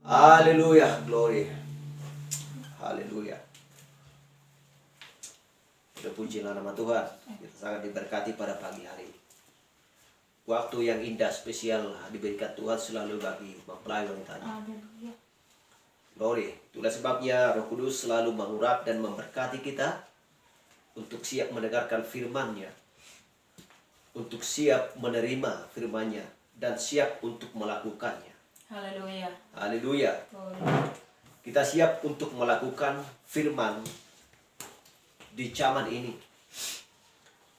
Haleluya, glory. Haleluya. Terpujilah nama Tuhan. Kita sangat diberkati pada pagi hari. Waktu yang indah spesial diberikan Tuhan selalu bagi mempelai wanitanya. Glory. Itulah sebabnya Roh Kudus selalu mengurat dan memberkati kita untuk siap mendengarkan firman-Nya, untuk siap menerima firman-Nya, dan siap untuk melakukannya. Haleluya. Haleluya. Kita siap untuk melakukan firman di zaman ini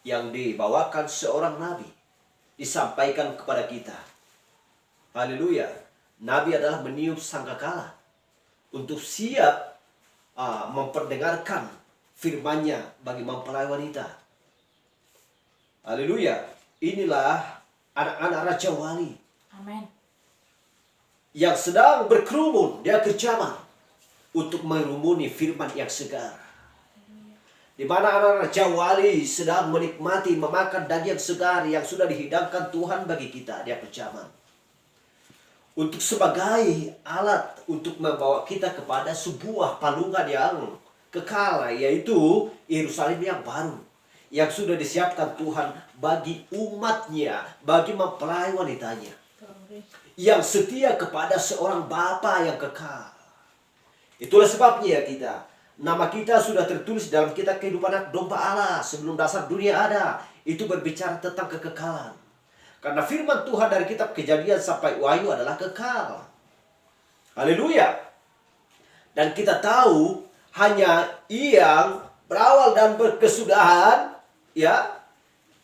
yang dibawakan seorang nabi, disampaikan kepada kita. Haleluya. Nabi adalah meniup sangkakala untuk siap memperdengarkan firman-Nya bagi mempelai wanita. Haleluya. Inilah anak-anak Raja Wali. Amin. Yang sedang berkerumun di akhir zaman untuk merumuni firman yang segar. Di mana anak Raja Wali sedang menikmati memakan daging segar yang sudah dihidangkan Tuhan bagi kita di akhir zaman. Untuk sebagai alat untuk membawa kita kepada sebuah palungan yang kekal, yaitu Yerusalem yang baru, yang sudah disiapkan Tuhan bagi umatnya, bagi mempelai wanitanya, yang setia kepada seorang Bapa yang kekal. Itulah sebabnya nama kita sudah tertulis dalam kitab kehidupan anak domba Allah sebelum dasar dunia ada. Itu berbicara tentang kekekalan. Karena firman Tuhan dari kitab Kejadian sampai Wahyu adalah kekal. Haleluya. Dan kita tahu hanya yang berawal dan berkesudahan, ya,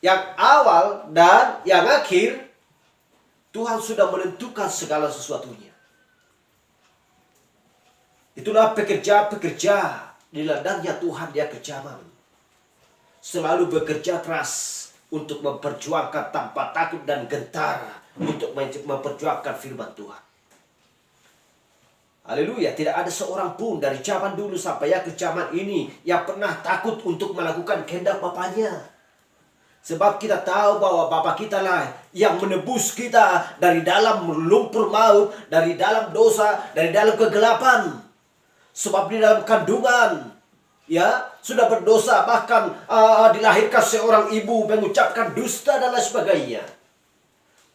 yang awal dan yang akhir, Tuhan sudah menentukan segala sesuatunya. Itulah pekerja-pekerja di ladangnya Tuhan di akhir zaman. Selalu bekerja keras untuk memperjuangkan tanpa takut dan gentar, untuk memperjuangkan firman Tuhan. Haleluya. Tidak ada seorang pun dari zaman dulu sampai akhir zaman ini yang pernah takut untuk melakukan kehendak Bapaknya. Sebab kita tahu bahwa Bapa kita lah yang menebus kita dari dalam lumpur maut, dari dalam dosa, dari dalam kegelapan. Sebab di dalam kandungan, ya, sudah berdosa, bahkan dilahirkan seorang ibu mengucapkan dusta dan lain sebagainya.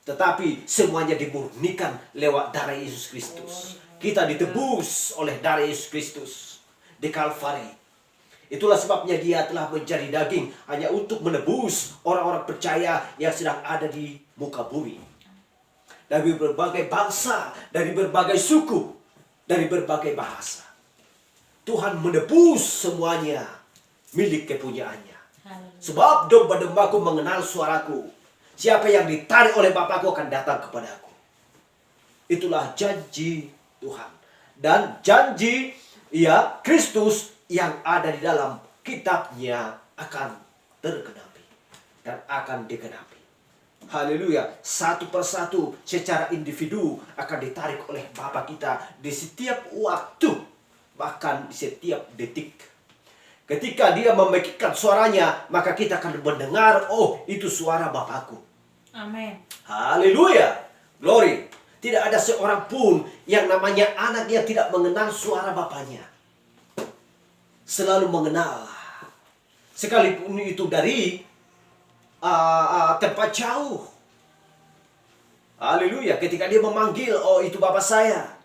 Tetapi semuanya dimurnikan lewat darah Yesus Kristus. Kita ditebus oleh darah Yesus Kristus di Kalvari. Itulah sebabnya Dia telah menjadi daging hanya untuk menebus orang-orang percaya yang sedang ada di muka bumi. Dari berbagai bangsa, dari berbagai suku, dari berbagai bahasa. Tuhan menebus semuanya milik kepunyaannya. Sebab domba-dombaku mengenal suaraku. Siapa yang ditarik oleh Bapakku akan datang kepadaku. Itulah janji Tuhan. Dan janji Kristus yang ada di dalam kitabnya akan tergenapi dan akan digenapi. Haleluya. Satu persatu secara individu akan ditarik oleh Bapa kita di setiap waktu, bahkan di setiap detik. Ketika Dia memekikkan suaranya, maka kita akan mendengar, oh, itu suara Bapakku. Amin. Haleluya. Glory. Tidak ada seorang pun yang namanya anak yang tidak mengenal suara bapaknya. Selalu mengenal. Sekalipun itu dari tempat jauh. Haleluya. Ketika dia memanggil, oh, itu Bapa saya.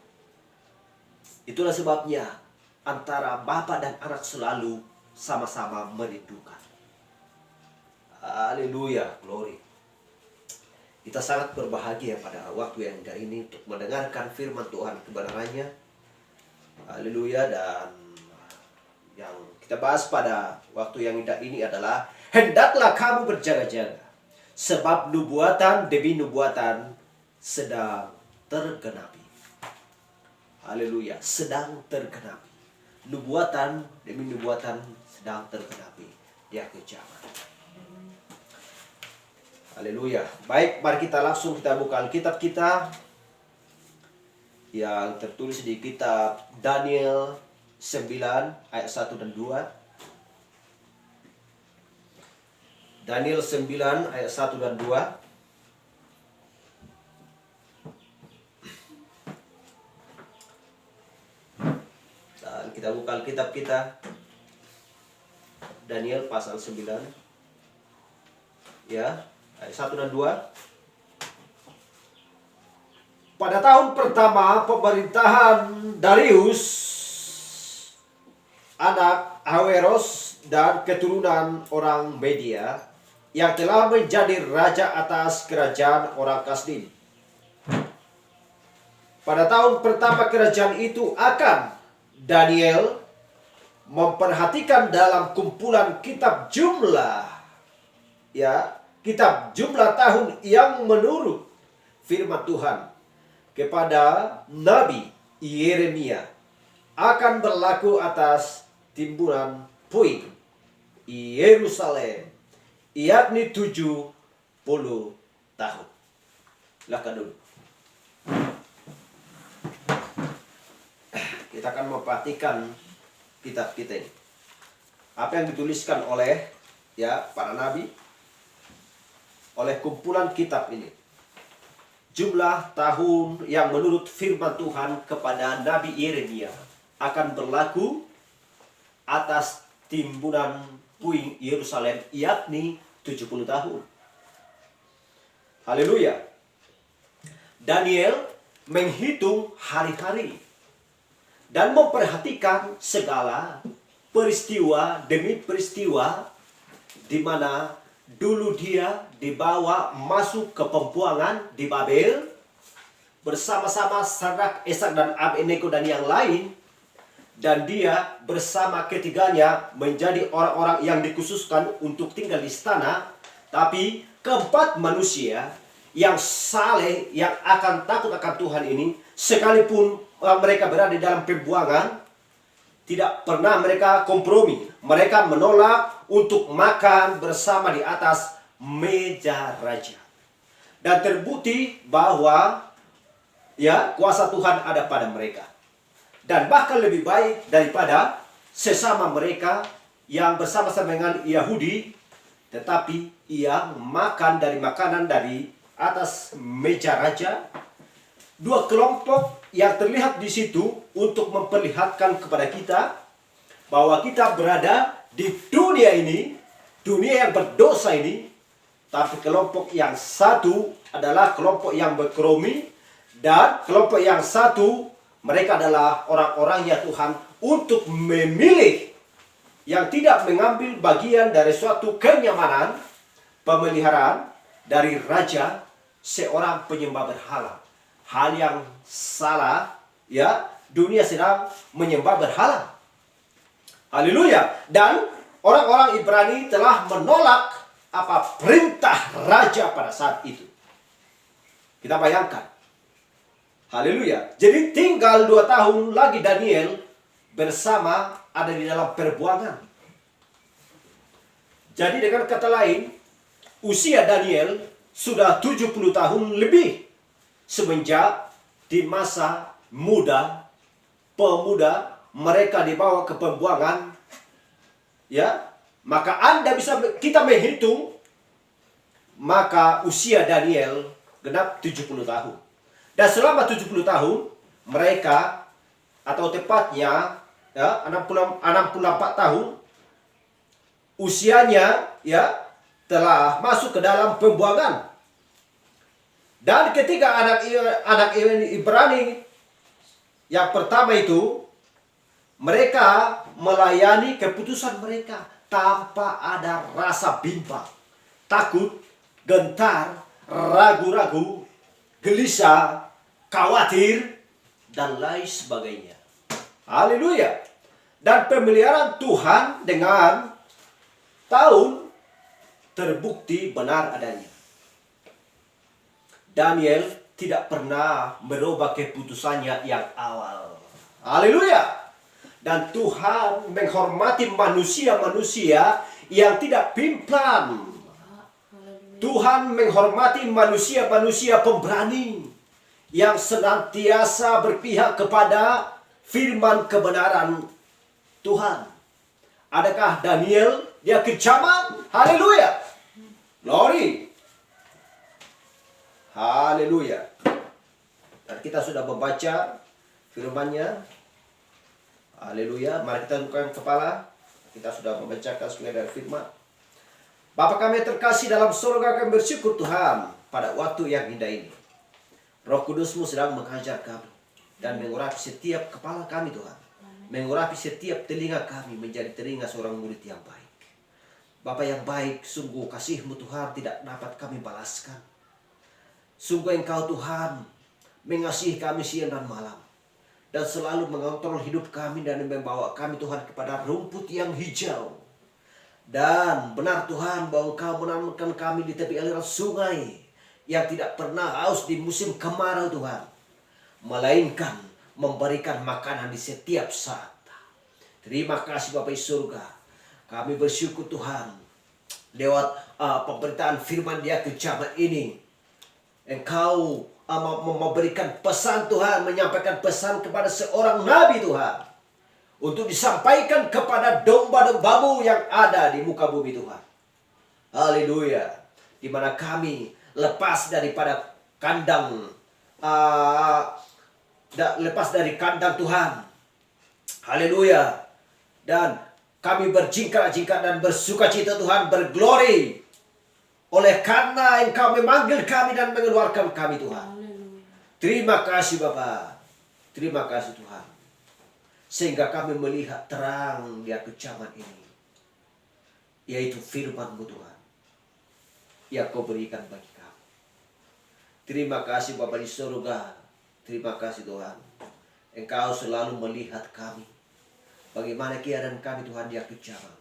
Itulah sebabnya antara Bapa dan anak selalu sama-sama merindukan. Haleluya. Glory. Kita sangat berbahagia pada waktu yang indah ini untuk mendengarkan firman Tuhan kebenarannya. Haleluya. Dan yang kita bahas pada waktu yang indah ini adalah hendaklah kamu berjaga-jaga, sebab nubuatan demi nubuatan sedang tergenapi. Haleluya. Sedang tergenapi. Nubuatan demi nubuatan sedang tergenapi di akhir zaman. Haleluya. Baik, mari kita langsung buka Alkitab kita yang tertulis di kitab Daniel 9 ayat 1 dan 2. Daniel 9 ayat 1 dan 2. Kita buka Alkitab kita. Daniel pasal 9. Ya, ayat 1 dan 2. Pada tahun pertama pemerintahan Darius, anak Ahasweros dan keturunan orang Media, yang telah menjadi raja atas kerajaan orang Kasdim. Pada tahun pertama kerajaan itu akan Daniel memperhatikan dalam kumpulan kitab jumlah, ya, kitab jumlah tahun yang menurut firman Tuhan kepada Nabi Yeremia akan berlaku atas timbunan puing Yerusalem, yakni 70 tahun. Silakan dulu. Kita akan memperhatikan kitab kita ini. Apa yang dituliskan oleh para nabi, oleh kumpulan kitab ini. Jumlah tahun yang menurut firman Tuhan kepada Nabi Yeremia akan berlaku atas timbunan puing Yerusalem, yakni 70 tahun. Haleluya. Daniel menghitung hari-hari dan memperhatikan segala peristiwa demi peristiwa di mana dulu dia dibawa masuk ke pembuangan di Babel bersama-sama Sadrak, Mesyak dan Abednego dan yang lain, dan dia bersama ketiganya menjadi orang-orang yang dikhususkan untuk tinggal di istana. Tapi keempat manusia yang saleh, yang akan takut akan Tuhan ini, sekalipun mereka berada di dalam pembuangan, tidak pernah mereka kompromi. Mereka menolak untuk makan bersama di atas meja raja. Dan terbukti bahwa kuasa Tuhan ada pada mereka. Dan bahkan lebih baik daripada sesama mereka yang bersama-sama dengan Yahudi, tetapi ia makan dari makanan dari atas meja raja. Dua kelompok yang terlihat di situ untuk memperlihatkan kepada kita bahwa kita berada di dunia ini, dunia yang berdosa ini. Tapi kelompok yang satu adalah kelompok yang berkeromi, dan kelompok yang satu mereka adalah orang-orang ya Tuhan untuk memilih yang tidak mengambil bagian dari suatu kenyamanan pemeliharaan dari raja seorang penyembah berhala. Hal yang salah, dunia sedang menyembah berhala. Haleluya. Dan orang-orang Ibrani telah menolak perintah raja pada saat itu. Kita bayangkan. Haleluya. Jadi tinggal 2 tahun lagi Daniel bersama ada di dalam perbuangan. Jadi dengan kata lain, usia Daniel sudah 70 tahun lebih semenjak di masa pemuda mereka dibawa ke pembuangan. Maka kita menghitung, maka usia Daniel genap 70 tahun. Dan selama 70 tahun mereka, atau tepatnya 64 tahun usianya telah masuk ke dalam pembuangan. Dan ketika anak Ibrani yang pertama itu, mereka melayani keputusan mereka tanpa ada rasa bimbang, takut, gentar, ragu-ragu, gelisah, khawatir, dan lain sebagainya. Haleluya. Dan pemeliharaan Tuhan dengan tahun terbukti benar adanya. Daniel tidak pernah merubah keputusannya yang awal. Haleluya. Dan Tuhan menghormati manusia-manusia yang tidak pimplan. Tuhan menghormati manusia-manusia pemberani yang senantiasa berpihak kepada firman kebenaran Tuhan. Adakah Daniel dia kecaman? Haleluya. Glory. Haleluya. Dan kita sudah membaca firman-Nya. Haleluya. Mari kita tundukkan kepala. Kita sudah membacakan sesuai dari firman. Bapa kami yang terkasih dalam surga, kami bersyukur Tuhan pada waktu yang indah ini. Roh Kudus-Mu sedang mengajar kami dan mengurapi setiap kepala kami Tuhan. Mengurapi setiap telinga kami menjadi telinga seorang murid yang baik. Bapa yang baik, sungguh kasih-Mu Tuhan tidak dapat kami balaskan. Sungguh Engkau Tuhan mengasihi kami siang dan malam. Dan selalu mengontrol hidup kami dan membawa kami Tuhan kepada rumput yang hijau. Dan benar Tuhan bahwa Engkau menanamkan kami di tepi aliran sungai yang tidak pernah haus di musim kemarau Tuhan. Melainkan memberikan makanan di setiap saat. Terima kasih Bapa di surga. Kami bersyukur Tuhan lewat pemberitaan firman Dia ke zaman ini. Engkau memberikan pesan Tuhan, menyampaikan pesan kepada seorang nabi Tuhan. Untuk disampaikan kepada domba-dombamu yang ada di muka bumi Tuhan. Haleluya. Di mana kami lepas daripada kandang. Lepas dari kandang Tuhan. Haleluya. Dan kami berjingkrak-jingkrak dan bersukacita Tuhan, berglori. Oleh karena Engkau memanggil kami dan mengeluarkan kami Tuhan. Terima kasih Bapa. Terima kasih Tuhan. Sehingga kami melihat terang di akhir zaman ini. Yaitu firman-Mu Tuhan. Yang Kau berikan bagi kami. Terima kasih Bapa di surga. Terima kasih Tuhan. Engkau selalu melihat kami. Bagaimana keadaan kami Tuhan di akhir zaman.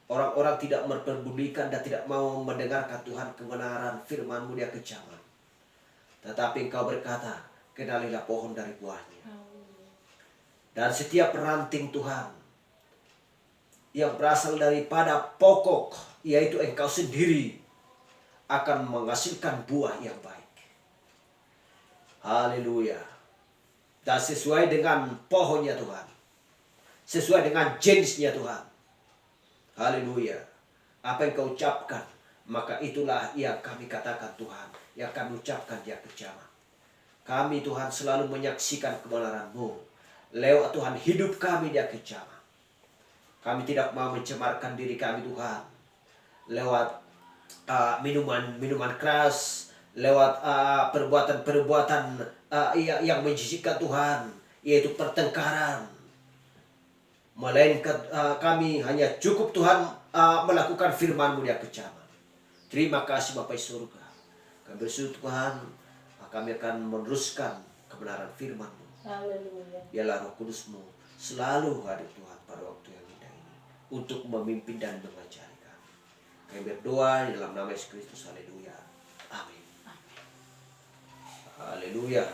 Orang-orang tidak memperdulikan dan tidak mau mendengarkan Tuhan kebenaran firman-Mu di akhir zaman. Tetapi Engkau berkata, kenalilah pohon dari buahnya. Dan setiap ranting Tuhan yang berasal daripada pokok, yaitu Engkau sendiri, akan menghasilkan buah yang baik. Haleluya. Dan sesuai dengan pohonnya Tuhan. Sesuai dengan jenisnya Tuhan. Haleluya. Apa yang Kau ucapkan, maka itulah yang kami katakan Tuhan. Yang kami ucapkan di akhir zaman. Kami Tuhan selalu menyaksikan kebenaran-Mu. Lewat Tuhan hidup kami di akhir zaman. Kami tidak mau mencemarkan diri kami Tuhan. Lewat minuman keras. Lewat perbuatan-perbuatan yang menjijikkan Tuhan. Yaitu pertengkaran. Melainkan kami hanya cukup Tuhan melakukan firman-Mu di akhir zaman. Terima kasih Bapa di surga. Kami bersyukur Tuhan. Kami akan meneruskan kebenaran firman-Mu. Haleluya. Biarlah Roh Kudus-Mu selalu hadir Tuhan pada waktu yang indah ini. Untuk memimpin dan mengajari kami. Kami berdoa di dalam nama Yesus Kristus. Haleluya. Amin. Haleluya.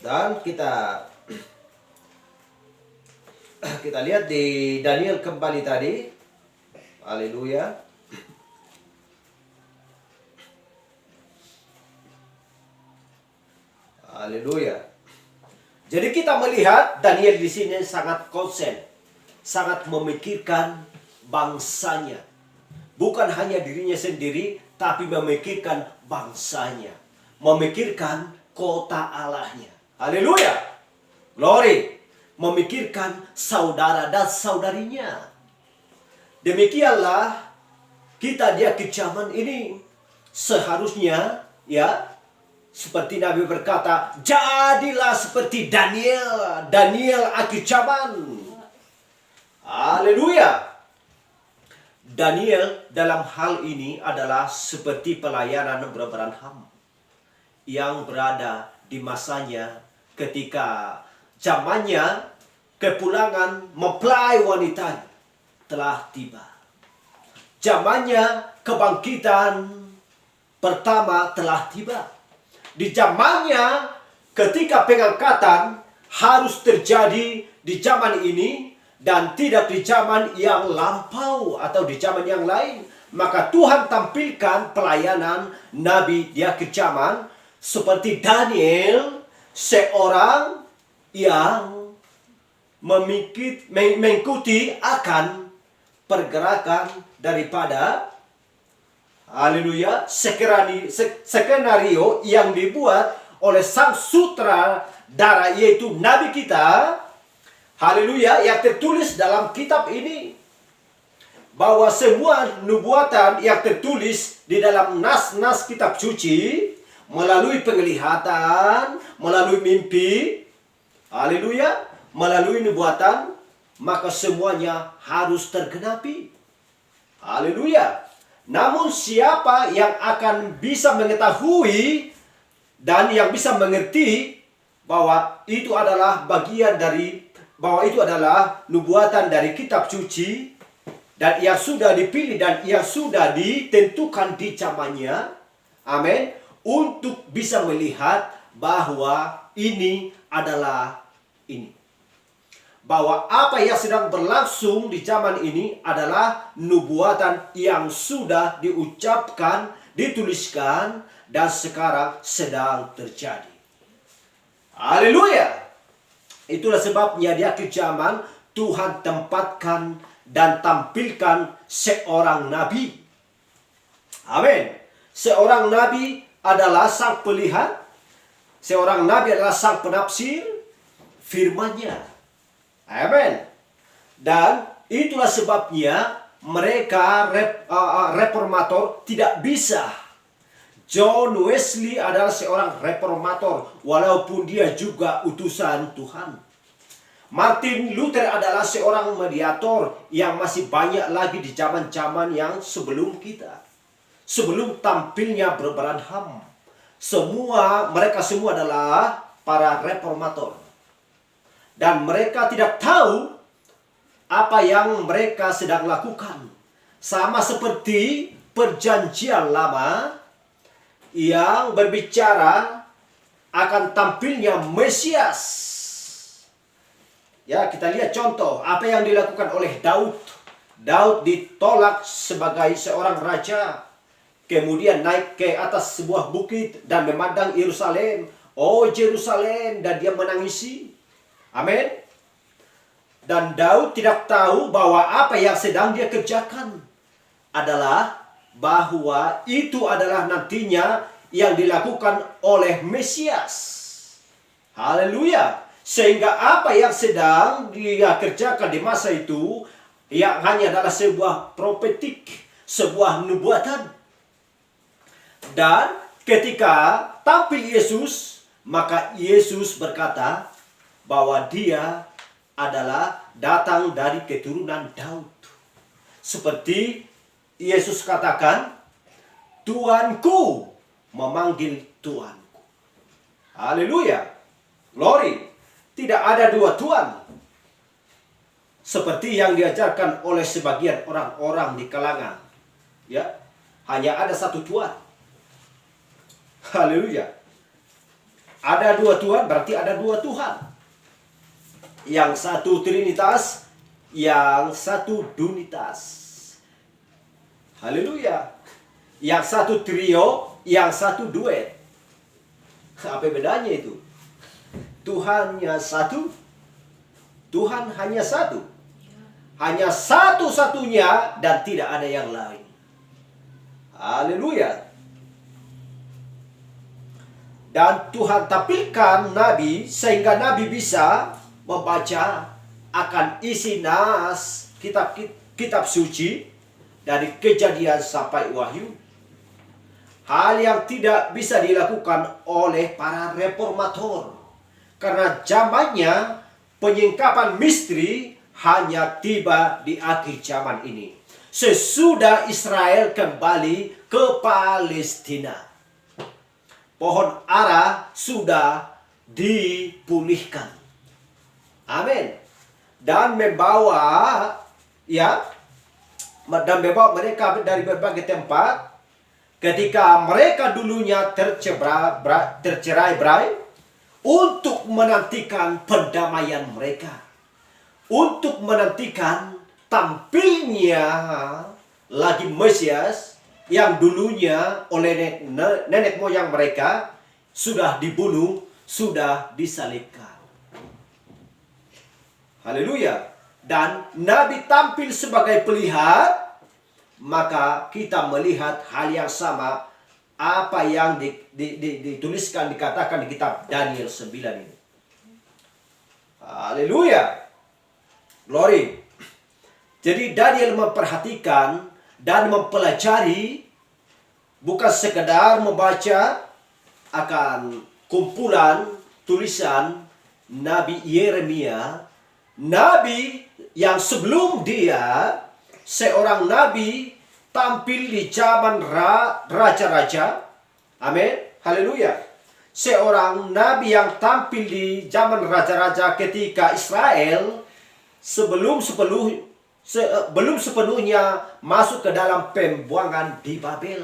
Dan kita lihat di Daniel kembali tadi. Haleluya. Haleluya. Jadi kita melihat Daniel di sini sangat konsen, sangat memikirkan bangsanya. Bukan hanya dirinya sendiri, tapi memikirkan bangsanya. Memikirkan kota Allahnya. Haleluya. Glory. Memikirkan saudara dan saudarinya. Demikianlah kita di akhir zaman ini seharusnya seperti Nabi berkata, jadilah seperti Daniel. Daniel akhir zaman. Haleluya. Daniel dalam hal ini adalah seperti pelayanan Abraham yang berada di masanya ketika zamannya kepulangan mempelai wanita telah tiba. Zamannya kebangkitan pertama telah tiba. Di zamannya ketika pengangkatan harus terjadi di zaman ini dan tidak di zaman yang lampau atau di zaman yang lain. Maka Tuhan tampilkan pelayanan Nabi di akhir zaman seperti Daniel, seorang yang mengikuti akan pergerakan daripada haleluya skenario yang dibuat oleh sang sutradara, yaitu Nabi kita, haleluya, yang tertulis dalam kitab ini. Bahwa semua nubuatan yang tertulis di dalam nas-nas kitab suci, melalui penglihatan, melalui mimpi, haleluya, melalui nubuatan, maka semuanya harus tergenapi. Haleluya. Namun siapa yang akan bisa mengetahui dan yang bisa mengerti bahwa itu adalah bagian dari, bahwa itu adalah nubuatan dari kitab suci, dan yang sudah dipilih dan yang sudah ditentukan di zamannya, amin, untuk bisa melihat bahwa ini adalah ini. Bahwa apa yang sedang berlangsung di zaman ini adalah nubuatan yang sudah diucapkan, dituliskan, dan sekarang sedang terjadi. Haleluya. Itulah sebabnya di akhir zaman Tuhan tempatkan dan tampilkan seorang nabi. Amin. Seorang nabi adalah sang pelihat. Seorang nabi adalah sang penafsir firman-Nya. Amin. Dan itulah sebabnya mereka reformator tidak bisa. John Wesley adalah seorang reformator walaupun dia juga utusan Tuhan. Martin Luther adalah seorang mediator yang masih banyak lagi di zaman-zaman yang sebelum kita. Sebelum tampilnya Branham. Mereka semua adalah para reformator. Dan mereka tidak tahu apa yang mereka sedang lakukan. Sama seperti perjanjian lama yang berbicara akan tampilnya Mesias. Ya, kita lihat contoh apa yang dilakukan oleh Daud. Daud ditolak sebagai seorang raja. Kemudian naik ke atas sebuah bukit dan memandang Yerusalem. Oh Yerusalem, dan dia menangisi. Amin. Dan Daud tidak tahu bahwa apa yang sedang dia kerjakan adalah bahwa itu adalah nantinya yang dilakukan oleh Mesias. Haleluya. Sehingga apa yang sedang dia kerjakan di masa itu yang hanya adalah sebuah profetik, sebuah nubuatan. Dan ketika tampil Yesus, maka Yesus berkata bahwa dia adalah datang dari keturunan Daud. Seperti Yesus katakan, Tuanku memanggil Tuanku. Haleluya. Glory. Tidak ada dua Tuhan. Seperti yang diajarkan oleh sebagian orang-orang di kalangan. Ya, hanya ada satu Tuhan. Haleluya. Ada dua Tuhan berarti ada dua Tuhan. Yang satu Trinitas, yang satu Dunitas. Haleluya. Yang satu trio, yang satu duet. Apa bedanya itu? Tuhannya satu, Tuhan hanya satu. Hanya satu-satunya dan tidak ada yang lain. Haleluya. Dan Tuhan tampilkan Nabi sehingga Nabi bisa membaca akan isi nas kitab suci dari Kejadian sampai Wahyu. Hal yang tidak bisa dilakukan oleh para reformator. Karena zamannya penyingkapan misteri hanya tiba di akhir zaman ini. Sesudah Israel kembali ke Palestina. Pohon ara sudah dipulihkan. Amin. Dan membawa mereka dari berbagai tempat ketika mereka dulunya tercerai-berai untuk menantikan pendamaian mereka. Untuk menantikan tampilnya lagi Mesias yang dulunya oleh nenek moyang mereka sudah dibunuh, sudah disalibkan. Haleluya. dan Nabi tampil sebagai pelihat, maka kita melihat hal yang sama apa yang dituliskan, dikatakan di kitab Daniel 9 ini. Haleluya. Glory. Jadi Daniel memperhatikan dan mempelajari, bukan sekedar membaca akan kumpulan tulisan Nabi Yeremia, nabi yang sebelum dia seorang nabi tampil di zaman raja-raja. Amin. Haleluya. Seorang nabi yang tampil di zaman raja-raja ketika Israel belum sepenuhnya masuk ke dalam pembuangan di Babel.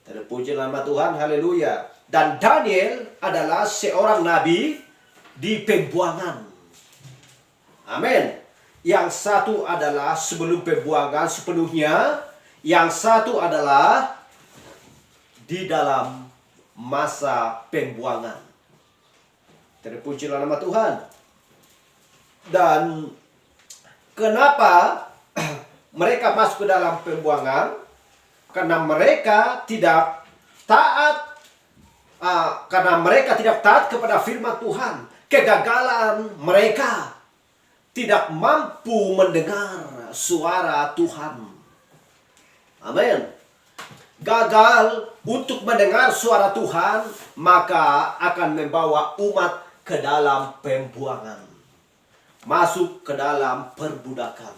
Terpuji nama Tuhan, haleluya. Dan Daniel adalah seorang nabi di pembuangan. Amin. Yang satu adalah sebelum pembuangan sepenuhnya, yang satu adalah di dalam masa pembuangan. Terpujilah nama Tuhan. Dan kenapa mereka masuk ke dalam pembuangan? Karena mereka tidak taat, kepada firman Tuhan. Kegagalan mereka tidak mampu mendengar suara Tuhan. Amin. Gagal untuk mendengar suara Tuhan, maka akan membawa umat ke dalam pembuangan, masuk ke dalam perbudakan,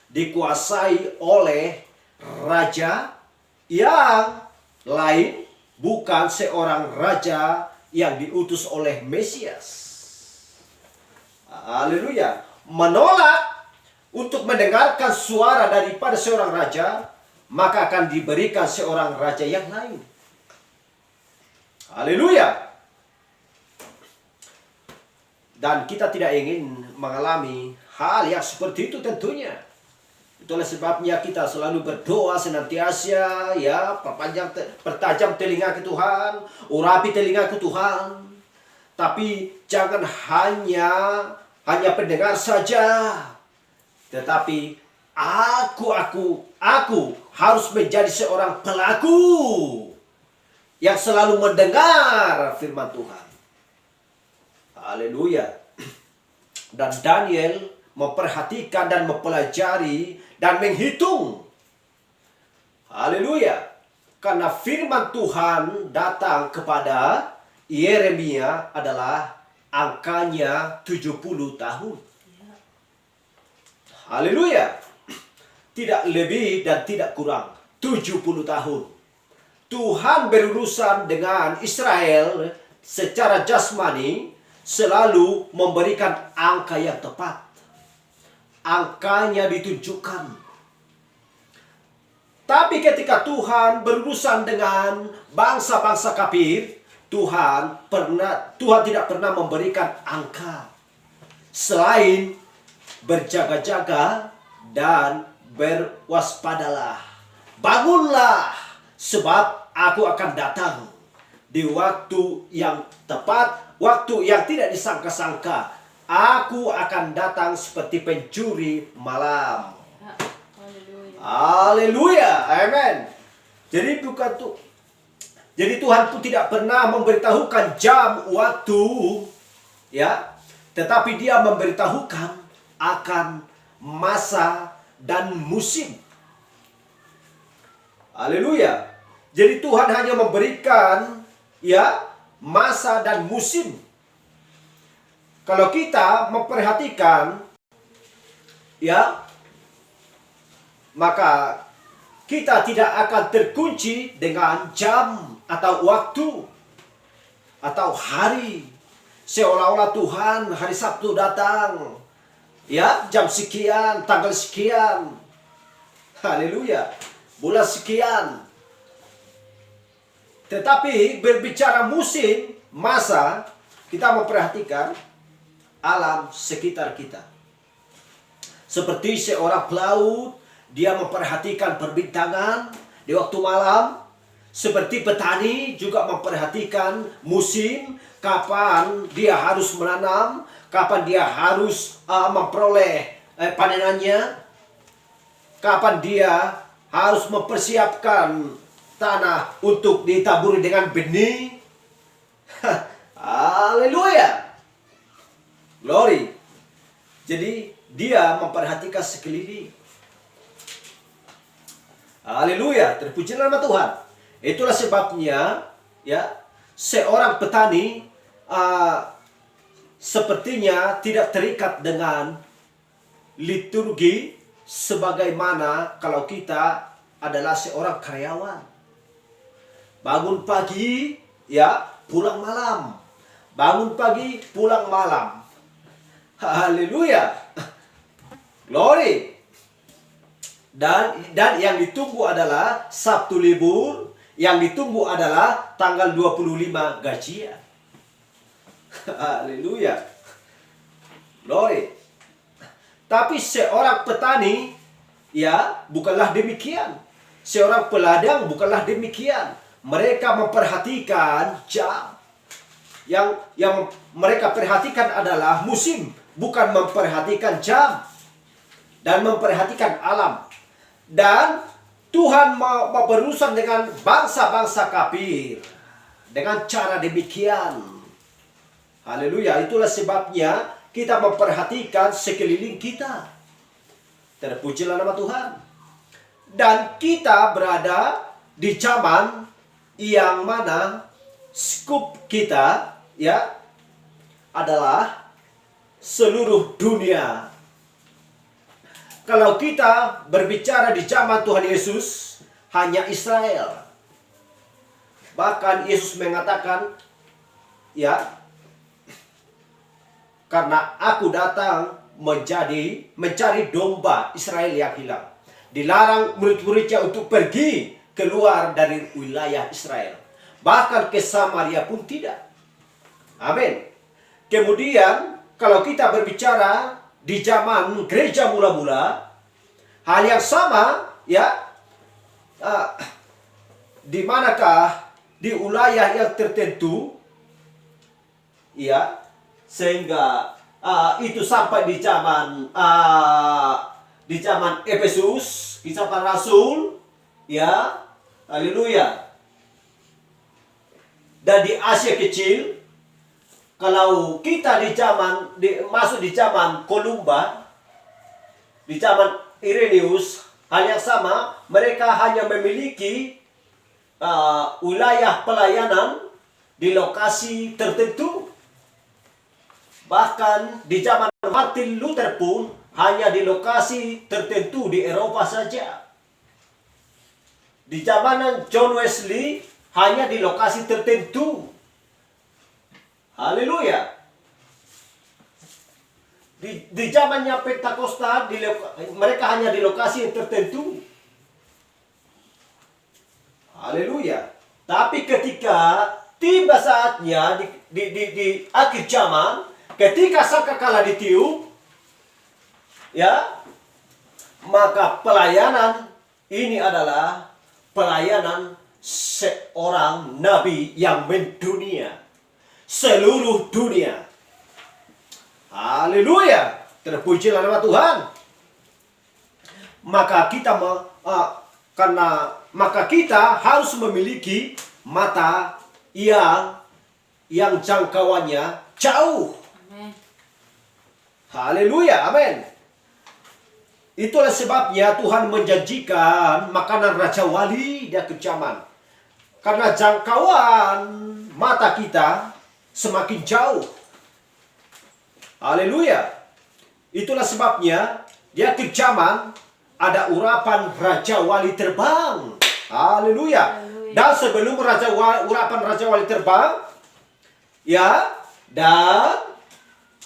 dikuasai oleh raja yang lain, bukan seorang raja yang diutus oleh Mesias. Haleluya. Menolak untuk mendengarkan suara daripada seorang raja, maka akan diberikan seorang raja yang lain. Haleluya. Dan kita tidak ingin mengalami hal yang seperti itu tentunya. Itulah sebabnya kita selalu berdoa senantiasa, ya, pertajam telinga ke Tuhan, urapi telinga ke Tuhan. Tapi jangan hanya pendengar saja, tetapi aku harus menjadi seorang pelaku yang selalu mendengar firman Tuhan. Haleluya. Dan Daniel memperhatikan dan mempelajari dan menghitung. Haleluya. Karena firman Tuhan datang kepada Yeremia adalah angkanya 70 tahun. Haleluya. Tidak lebih dan tidak kurang. 70 tahun. Tuhan berurusan dengan Israel secara jasmani, selalu memberikan angka yang tepat. Angkanya ditunjukkan. Tapi ketika Tuhan berurusan dengan bangsa-bangsa kafir, Tuhan tidak pernah memberikan angka selain berjaga-jaga dan berwaspadalah. Bangunlah, sebab aku akan datang di waktu yang tepat, waktu yang tidak disangka-sangka. Aku akan datang seperti pencuri malam. Haleluya. Amin. Jadi Tuhan pun tidak pernah memberitahukan jam, waktu, ya, tetapi Dia memberitahukan akan masa dan musim. Haleluya. Jadi Tuhan hanya memberikan, ya, masa dan musim. Kalau kita memperhatikan, ya, maka kita tidak akan terkunci dengan jam atau waktu atau hari. Seolah-olah Tuhan hari Sabtu datang, ya, jam sekian, tanggal sekian. Haleluya. Bulan sekian. Tetapi berbicara musim, masa, kita memperhatikan alam sekitar kita. Seperti seorang pelaut, dia memperhatikan perbintangan di waktu malam, Seperti petani juga memperhatikan musim, kapan dia harus menanam, kapan dia harus memperoleh panenannya, kapan dia harus mempersiapkan tanah untuk ditaburi dengan benih. Haleluya. Glory. Jadi dia memperhatikan sekeliling. Haleluya. Terpuji nama Tuhan. Itulah sebabnya ya seorang petani sepertinya tidak terikat dengan liturgi sebagaimana kalau kita adalah seorang karyawan. Bangun pagi ya pulang malam. Bangun pagi pulang malam. Haleluya. Glory. Dan yang ditunggu adalah Sabtu libur. Yang ditunggu adalah tanggal 25 gajian. Haleluya. Glory. Tapi seorang petani ya bukanlah demikian. Seorang peladang bukanlah demikian. Mereka memperhatikan jam. Yang mereka perhatikan adalah musim, bukan memperhatikan jam. Dan memperhatikan alam. Dan Tuhan mau berurusan dengan bangsa-bangsa kafir dengan cara demikian. Haleluya. Itulah sebabnya kita memperhatikan sekeliling kita. Terpujilah nama Tuhan. Dan kita berada di zaman yang mana skup kita ya adalah seluruh dunia. Kalau kita berbicara di zaman Tuhan Yesus, hanya Israel. Bahkan Yesus mengatakan, ya, karena aku datang mencari domba Israel yang hilang. Dilarang murid-muridnya untuk pergi keluar dari wilayah Israel. Bahkan ke Samaria pun tidak. Amin. Kemudian, kalau kita berbicara di zaman gereja mula-mula, hal yang sama, ya, di manakah di wilayah yang tertentu, ya, sehingga itu sampai di zaman Efesus, kisah para rasul, ya, haleluya. Dan di Asia Kecil. Kalau kita masuk di zaman Kolumba, di zaman Irenaeus, hal yang sama, mereka hanya memiliki wilayah pelayanan di lokasi tertentu. Bahkan di zaman Martin Luther pun hanya di lokasi tertentu di Eropa saja. Di zaman John Wesley hanya di lokasi tertentu. Haleluya. Di zamannya Pentakosta, mereka hanya di lokasi yang tertentu. Haleluya. Tapi ketika tiba saatnya di akhir zaman, ketika sangkakala ditiup, ya, maka pelayanan ini adalah pelayanan seorang nabi yang mendunia. Seluruh dunia. Haleluya. Terpujilah nama Tuhan. Maka kita harus memiliki mata yang jangkauannya jauh. Amin. Haleluya. Amin. Itulah sebabnya Tuhan menjanjikan makanan Raja Wali di akhir zaman. Karena jangkauan mata kita semakin jauh. Haleluya. Itulah sebabnya di akhir zaman ada urapan Raja Wali terbang. Haleluya. Dan sebelum urapan Raja Wali terbang, ya, dan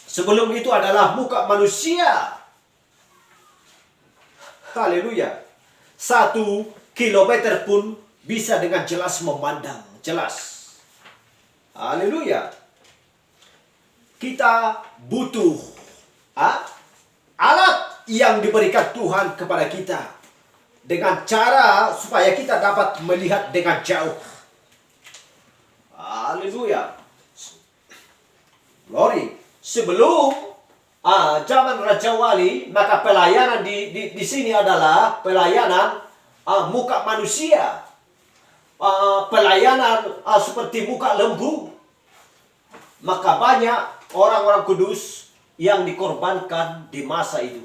sebelum itu adalah muka manusia. Haleluya. 1 kilometer pun bisa dengan jelas memandang. Jelas. Haleluya. Kita butuh alat yang diberikan Tuhan kepada kita. dengan cara supaya kita dapat melihat dengan jauh. Haleluya. Glory. Sebelum zaman Raja Wali, maka pelayanan di sini adalah pelayanan muka manusia. Pelayanan seperti muka lembu. Maka banyak orang-orang kudus yang dikorbankan di masa itu.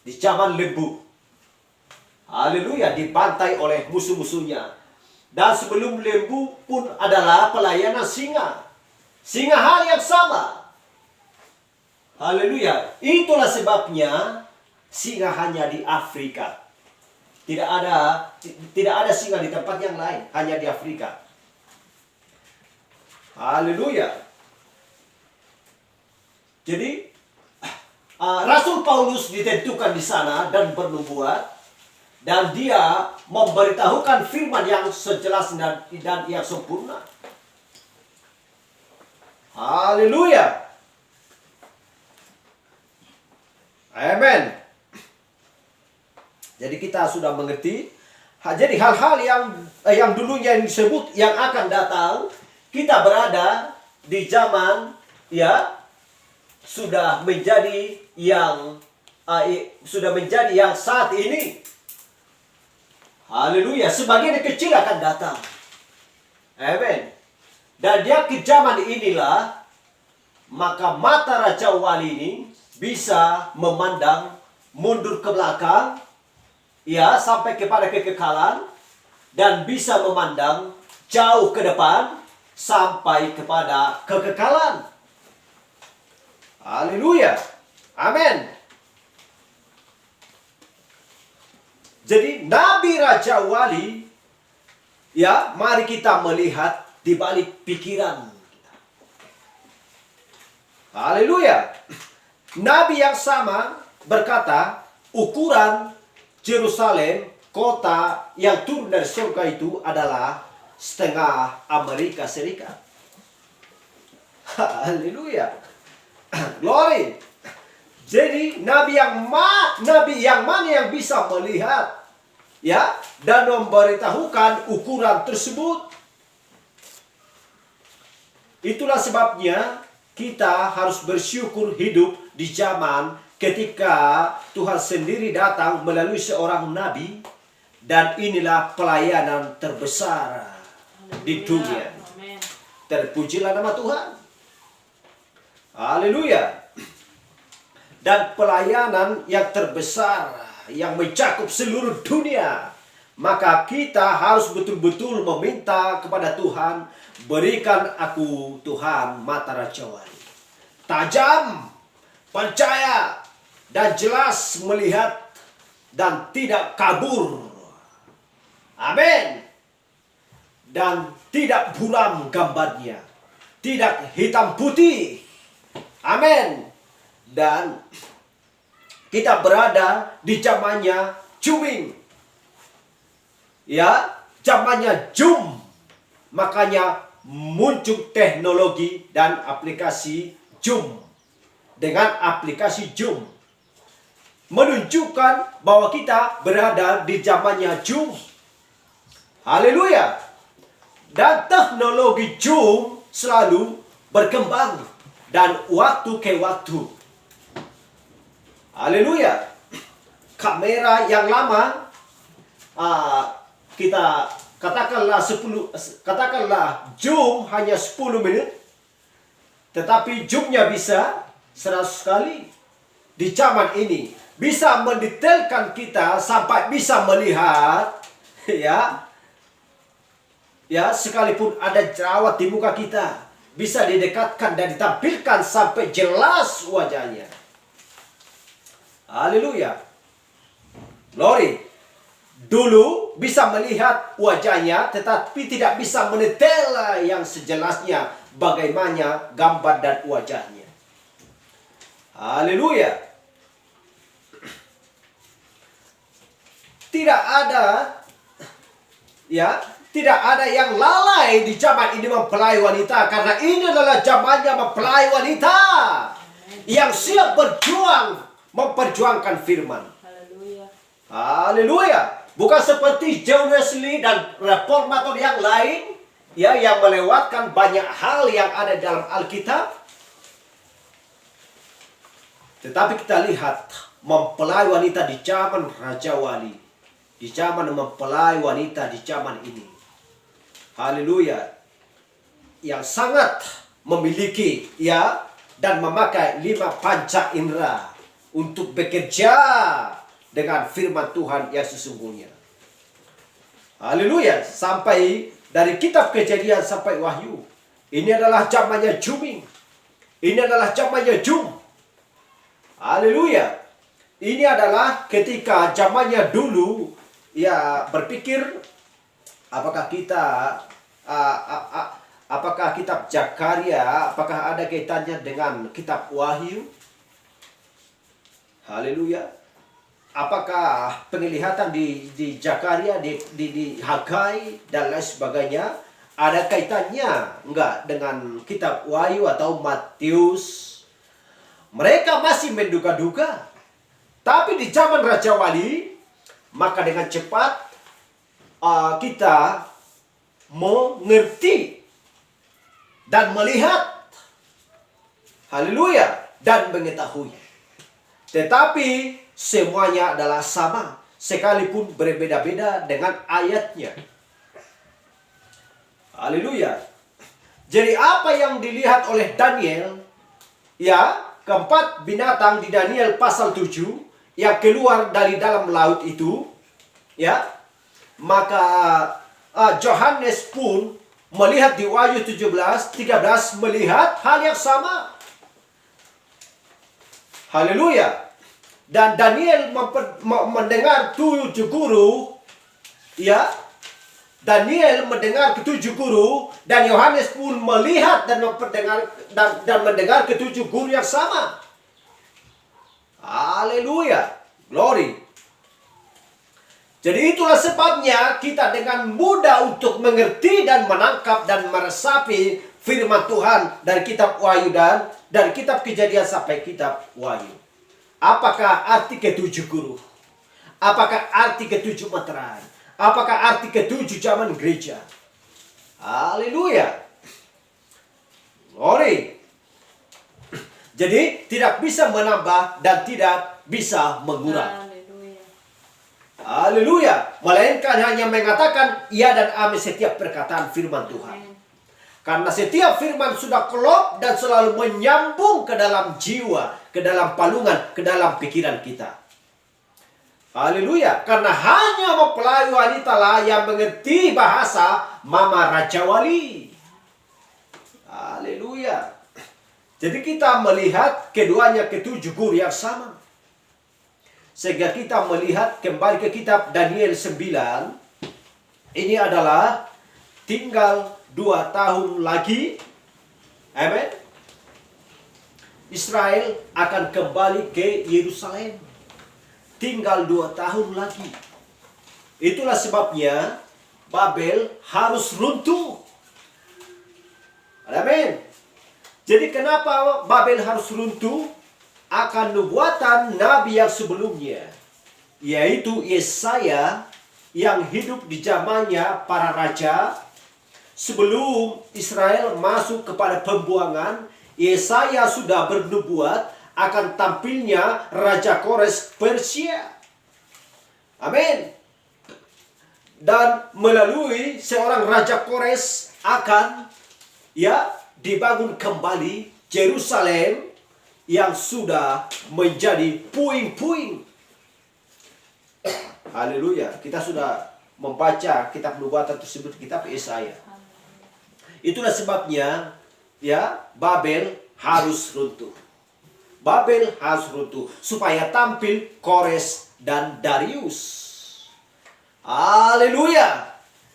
Di zaman lembu. Haleluya, dibantai oleh musuh-musuhnya. Dan sebelum lembu pun adalah pelayanan singa. Singa hal yang sama. Haleluya. Itulah sebabnya singa hanya di Afrika. Tidak ada singa di tempat yang lain, hanya di Afrika. Haleluya. Jadi Rasul Paulus ditentukan di sana dan bernubuat, dan dia memberitahukan firman yang sejelas dan yang sempurna. Haleluya. Amen. Jadi kita sudah mengerti. Jadi hal-hal yang dulunya yang disebut yang akan datang, kita berada di zaman sudah menjadi yang saat ini. Haleluya. Sebagian kecil akan datang. Amen. Dan dia ke zaman inilah, maka mata Raja Wali ini bisa memandang mundur ke belakang, sampai kepada kekekalan, dan bisa memandang jauh ke depan sampai kepada kekekalan. Haleluya. Amin. Jadi Nabi Raja Wali, mari kita melihat di balik pikiran kita. Haleluya. Nabi yang sama berkata, ukuran Yerusalem, kota yang turun dari surga itu adalah setengah Amerika Serikat. Haleluya. Glory. Jadi nabi yang mana yang bisa melihat dan memberitahukan ukuran tersebut? Itulah sebabnya kita harus bersyukur hidup di zaman ketika Tuhan sendiri datang melalui seorang nabi, dan inilah pelayanan terbesar di dunia. Amen. Terpujilah nama Tuhan. Haleluya. Dan pelayanan yang terbesar yang mencakup seluruh dunia. Maka kita harus betul-betul meminta kepada Tuhan, berikan aku Tuhan mata Raja Wali, tajam, percaya, dan jelas melihat, dan tidak kabur. Amin. Dan tidak buram gambarnya, tidak hitam putih. Amin. Dan kita berada di zamannya zooming. Zamannya zoom. Makanya muncul teknologi dan aplikasi zoom. Dengan aplikasi zoom menunjukkan bahwa kita berada di zamannya zoom. Haleluya. Dan teknologi zoom selalu berkembang dan waktu ke waktu. Haleluya. Kamera yang lama, kita katakanlah zoom hanya 10 menit, tetapi zoomnya bisa 100 kali. Di zaman ini bisa mendetailkan kita sampai bisa melihat, sekalipun ada jerawat di muka kita, bisa didekatkan dan ditampilkan sampai jelas wajahnya. Haleluya. Glory. Dulu bisa melihat wajahnya, tetapi tidak bisa mendetail yang sejelasnya bagaimana gambar dan wajahnya. Haleluya. Tidak ada yang lalai di zaman ini mempelai wanita, karena ini adalah zamannya mempelai wanita yang siap berjuang memperjuangkan firman. Haleluya. Haleluya. Bukan seperti John Wesley dan reformator yang lain, ya, yang melewatkan banyak hal yang ada dalam Alkitab. Tetapi kita lihat mempelai wanita di zaman Raja Wali, di zaman mempelai wanita di zaman ini. Haleluya. Yang sangat memiliki, ya, dan memakai 5 panca indera untuk bekerja dengan firman Tuhan yang sesungguhnya. Haleluya. Sampai dari kitab Kejadian sampai Wahyu, ini adalah zamannya Juming. Ini adalah zamannya Jum. Haleluya. Ini adalah ketika zamannya dulu, ya, berpikir apakah kita apakah kitab Zakaria, apakah ada kaitannya dengan kitab Wahyu? Haleluya. Apakah penglihatan di Zakaria, di Hagai dan lain sebagainya ada kaitannya enggak dengan kitab Wahyu atau Matius? Mereka masih menduga-duga. Tapi di zaman Raja Wali, maka dengan cepat kita mengerti dan melihat, haleluya, dan mengetahui. Tetapi semuanya adalah sama, sekalipun berbeda-beda dengan ayatnya. Haleluya. Jadi apa yang dilihat oleh Daniel, ya, keempat binatang di Daniel pasal 7 yang keluar dari dalam laut itu, ya, maka Yohanes pun melihat di Wahyu 17:13 melihat hal yang sama. Haleluya. Dan Daniel mendengar 7 guru, ya. Daniel mendengar ke-7 guru, dan Yohanes pun melihat dan mendengar ke-7 guru yang sama. Haleluya. Glory. Jadi itulah sebabnya kita dengan mudah untuk mengerti dan menangkap dan meresapi firman Tuhan dari kitab Wahyu dan dari kitab Kejadian sampai kitab Wahyu. Apakah arti ke-7 guru? Apakah arti ke-7 meterai? Apakah arti ke-7 zaman gereja? Haleluya. Glory. Jadi tidak bisa menambah dan tidak bisa mengurang. Haleluya. Haleluya. Melainkan hanya mengatakan ya dan amin setiap perkataan firman Tuhan. Amen. Karena setiap firman sudah klop dan selalu menyambung ke dalam jiwa, ke dalam palungan, ke dalam pikiran kita. Haleluya. Karena hanya mempelai wanita lah yang mengerti bahasa Mama Raja Wali. Haleluya. Jadi kita melihat keduanya ke-7 guru yang sama. Sehingga kita melihat kembali ke kitab Daniel 9. Ini adalah tinggal 2 tahun lagi. Amen. Israel akan kembali ke Yerusalem. Tinggal 2 tahun lagi. Itulah sebabnya Babel harus runtuh. Amin. Jadi kenapa Babel harus runtuh? Akan nubuatan nabi yang sebelumnya, yaitu Yesaya yang hidup di zamannya para raja. Sebelum Israel masuk kepada pembuangan, Yesaya sudah bernubuat akan tampilnya Raja Kores Persia. Amin. Dan melalui seorang Raja Kores akan, ya, dibangun kembali Yerusalem yang sudah menjadi puing-puing. Haleluya. Kita sudah membaca kitab nubuatan tersebut, kitab Yesaya. Itulah sebabnya, ya, Babel harus runtuh. Babel harus runtuh supaya tampil Kores dan Darius. Haleluya.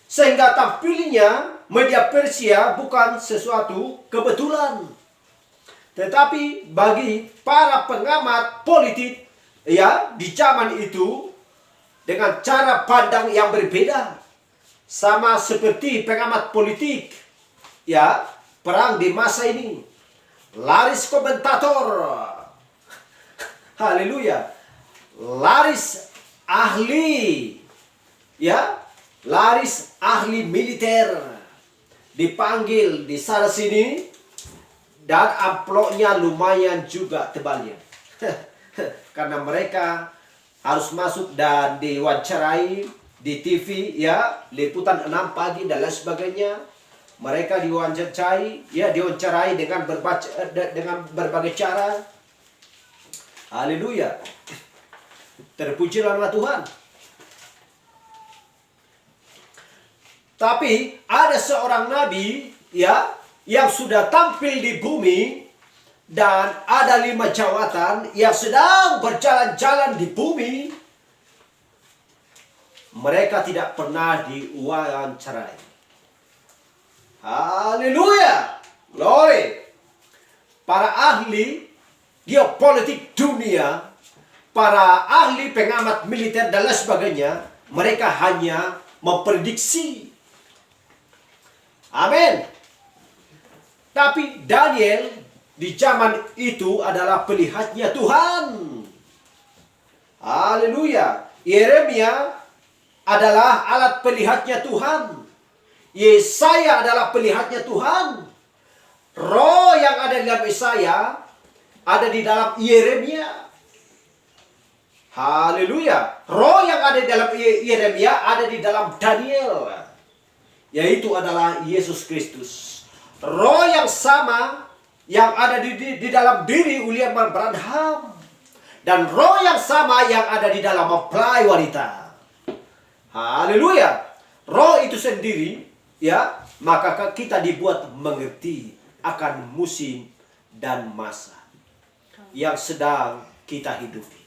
Sehingga tampilnya media Persia bukan sesuatu kebetulan. Tetapi bagi para pengamat politik, ya, di zaman itu dengan cara pandang yang berbeda. Sama seperti pengamat politik, ya, perang di masa ini. Laris komentator. Haleluya. Laris ahli, ya, laris ahli militer, dipanggil di sana sini, dan amplopnya lumayan juga tebalnya. Karena mereka harus masuk dan diwawancarai di TV, ya, liputan 6 pagi dan lain sebagainya. Mereka diwawancarai, ya, diwawancarai dengan berbagai cara. Haleluya. Terpujilah nama Tuhan. Tapi ada seorang nabi, ya, yang sudah tampil di bumi, dan ada 5 jawatan yang sedang berjalan-jalan di bumi. Mereka tidak pernah diwawancarai. Haleluya. Glory. Para ahli geopolitik dunia, para ahli pengamat militer dan lain sebagainya, mereka hanya memprediksi. Amin. Tapi Daniel di zaman itu adalah pelihatnya Tuhan. Haleluya. Yeremia adalah alat pelihatnya Tuhan. Yesaya adalah pelihatnya Tuhan. Roh yang ada di dalam Yesaya ada di dalam Yeremia. Haleluya. Roh yang ada di dalam Yeremia ada di dalam Daniel, yaitu adalah Yesus Kristus. Roh yang sama yang ada di dalam diri William Branham, dan roh yang sama yang ada di dalam mempelai wanita. Haleluya. Roh itu sendiri, ya, maka kita dibuat mengerti akan musim dan masa yang sedang kita hidupi.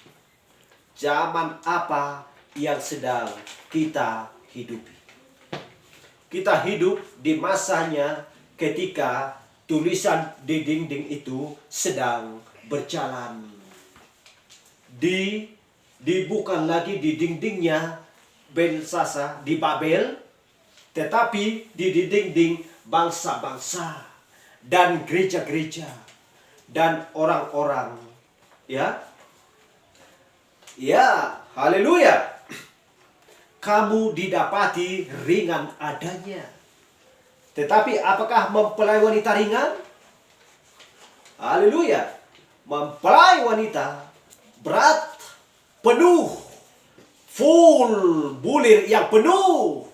Zaman apa yang sedang kita hidupi? Kita hidup di masanya ketika tulisan di dinding itu sedang berjalan. Bukan lagi di dindingnya Belsasa di Babel, tetapi di dinding bangsa-bangsa dan gereja-gereja dan orang-orang, ya. Ya, haleluya. Kamu didapati ringan adanya. Tetapi apakah mempelai wanita ringan? Haleluya. Mempelai wanita berat, penuh, full, bulir yang penuh,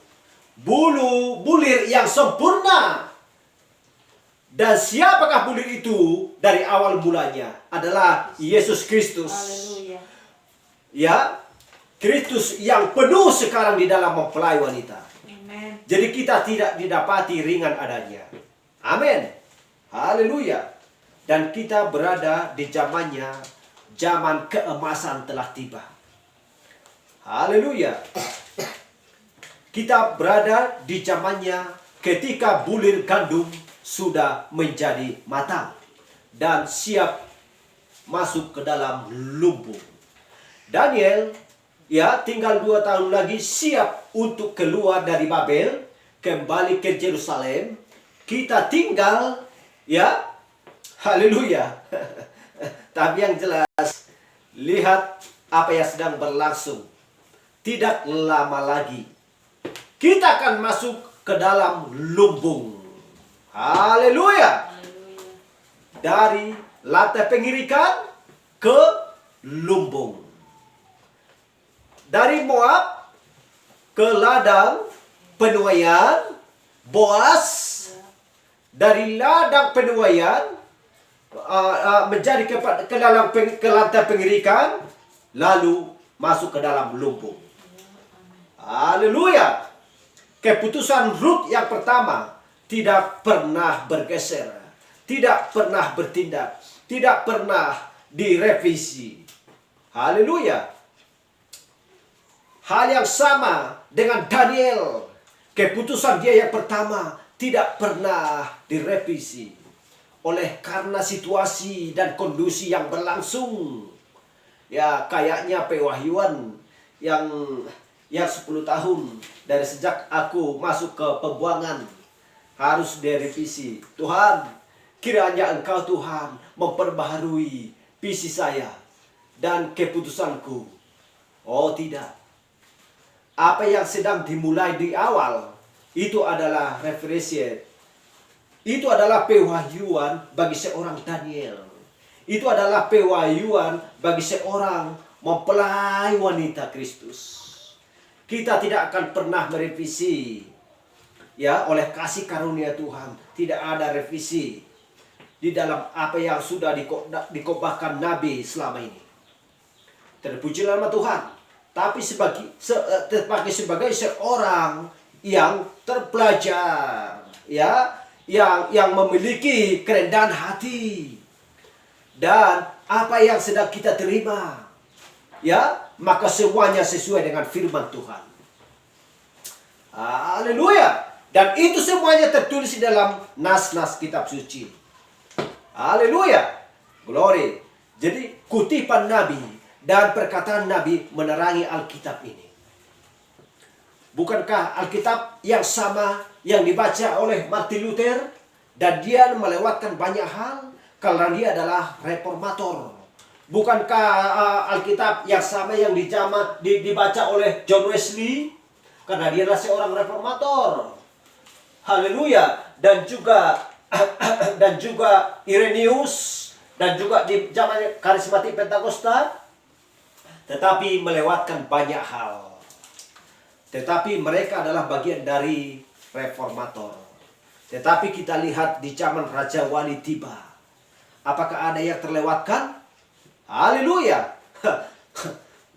bulu bulir yang sempurna. Dan siapakah bulir itu dari awal mulanya? Adalah Yesus Kristus. Haleluya. Ya, Kristus yang penuh sekarang di dalam mempelai wanita. Amen. Jadi kita tidak didapati ringan adanya. Amin. Haleluya. Dan kita berada di zamannya, zaman keemasan telah tiba. Haleluya. Kita berada di zamannya ketika bulir gandum sudah menjadi matang dan siap masuk ke dalam lumbung. Daniel, ya, tinggal 2 tahun lagi siap untuk keluar dari Babel, kembali ke Yerusalem. Kita tinggal, ya, haleluya. Tapi yang jelas, lihat apa yang sedang berlangsung. Tidak lama lagi kita akan masuk ke dalam lumbung. Haleluya. Dari lantai pengirikan ke lumbung. Dari Moab ke ladang penuaian Boas. Dari ladang penuaian menjadi ke dalam ke lantai pengirikan, lalu masuk ke dalam lumbung. Haleluya. Keputusan Rut yang pertama tidak pernah bergeser, tidak pernah bertindak, tidak pernah direvisi. Haleluya. Hal yang sama dengan Daniel. Keputusan dia yang pertama tidak pernah direvisi. Oleh karena situasi dan kondisi yang berlangsung. Ya, kayaknya pewahyuan yang 10 tahun dari sejak aku masuk ke pembuangan harus direvisi. Tuhan, kiranya Engkau Tuhan memperbaharui visi saya dan keputusanku. Oh tidak. apa yang sedang dimulai di awal itu adalah referensi. Itu adalah pewahyuan bagi seorang Daniel. Itu adalah pewahyuan bagi seorang mempelai wanita Kristus. Kita tidak akan pernah merevisi ya oleh kasih karunia Tuhan. Tidak ada revisi di dalam apa yang sudah dikobahkan Nabi selama ini. Terpuji nama Tuhan. Tapi sebagai seorang yang terpelajar, ya, yang memiliki kerendahan hati, dan apa yang sedang kita terima, ya, maka semuanya sesuai dengan firman Tuhan. Haleluya. Dan itu semuanya tertulis di dalam nas-nas kitab suci. Haleluya. Glory. Jadi kutipan Nabi dan perkataan Nabi menerangi Alkitab ini. Bukankah Alkitab yang sama yang dibaca oleh Martin Luther, dan dia melewatkan banyak hal karena dia adalah reformator. Bukankah Alkitab yang sama yang dibaca oleh John Wesley, karena dia adalah seorang reformator. Haleluya. Dan juga Irenaeus, dan juga di zaman karismatik Pentakosta, tetapi melewatkan banyak hal. Tetapi mereka adalah bagian dari reformator. Tetapi kita lihat di zaman Raja Wali tiba, apakah ada yang terlewatkan? Haleluya.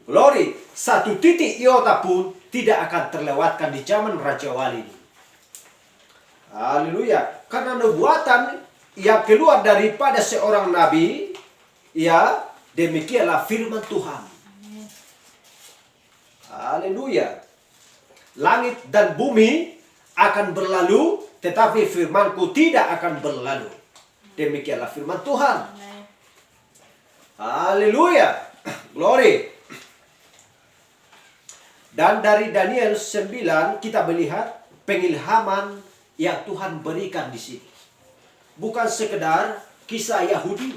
Glory. Satu titik iota pun tidak akan terlewatkan di zaman Raja Wali. Haleluya. Karena nubuatan yang keluar daripada seorang nabi, ya, demikianlah firman Tuhan. Haleluya. Langit dan bumi akan berlalu, tetapi firmanku tidak akan berlalu. Demikianlah firman Tuhan. Haleluya. Glory. Dan dari Daniel 9 kita melihat pengilhaman yang Tuhan berikan di sini. Bukan sekedar kisah Yahudi,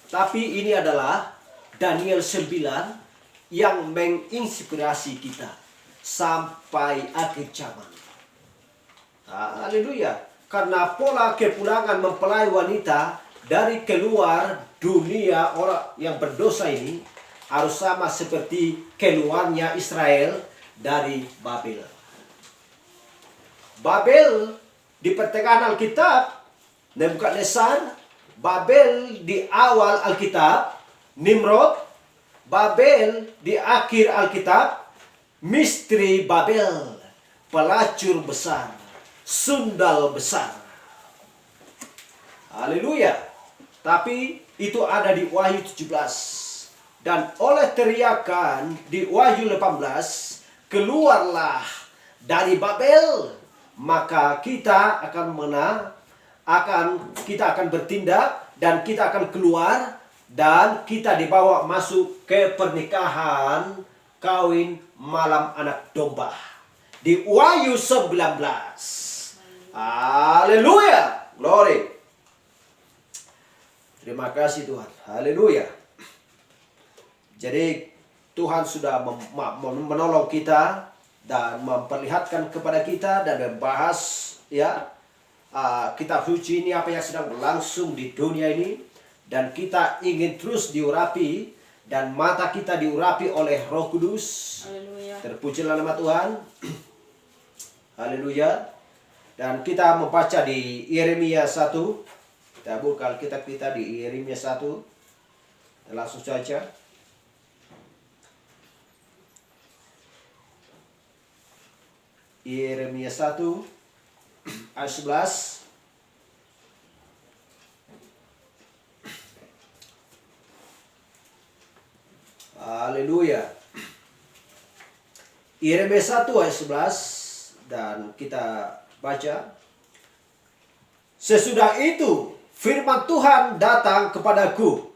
tapi ini adalah Daniel 9 yang menginspirasi kita sampai akhir zaman. Haleluya. Karena pola kepulangan mempelai wanita dari keluar dunia orang yang berdosa ini harus sama seperti keluarnya Israel dari Babel. Babel di pertengahan Alkitab, Nebukadnezar. Babel di awal Alkitab, Nimrod. Babel di akhir Alkitab, misteri Babel, pelacur besar, sundal besar. Haleluya. Tapi itu ada di Wahyu 17. Dan oleh teriakan di Wahyu 18, keluarlah dari Babel, maka kita akan kita akan bertindak, dan kita akan keluar, dan kita dibawa masuk ke pernikahan kawin malam anak domba di Wahyu 19. Haleluya. Glory. Terima kasih Tuhan. Haleluya. Jadi Tuhan sudah menolong kita dan memperlihatkan kepada kita dan membahas, ya, kitab suci ini apa yang sedang berlangsung di dunia ini, dan kita ingin terus diurapi, dan mata kita diurapi oleh Roh Kudus. Haleluya. Terpujilah nama Tuhan. Haleluya. Dan kita membaca di Yeremia 1. Kita buka Alkitab kita di Yeremia 1. Langsung saja. Yeremia 1 ayat 11. Haleluya. Yeremia 1 ayat 11, dan kita baca. Sesudah itu firman Tuhan datang kepadaku.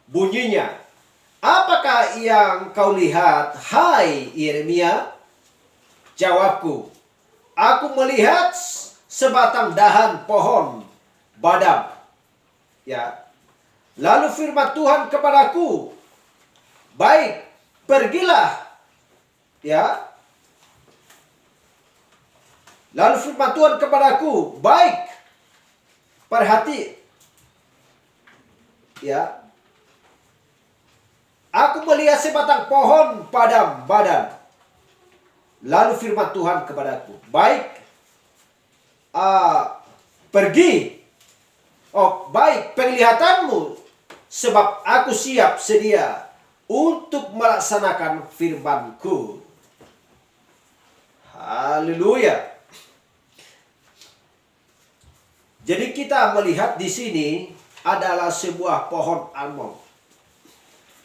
Bunyinya, apakah yang kau lihat, hai Yeremia? Jawabku, aku melihat sebatang dahan pohon badam. Ya. Lalu firman Tuhan kepadaku, baik, pergilah, ya, Lalu firman Tuhan kepadaku, baik, perhati, ya, aku melihat sebatang pohon pada badan. Lalu firman Tuhan kepadaku, baik, pergi, baik penglihatanmu, sebab aku siap sedia untuk melaksanakan firman-Ku. Haleluya. Jadi kita melihat di sini adalah sebuah pohon almond.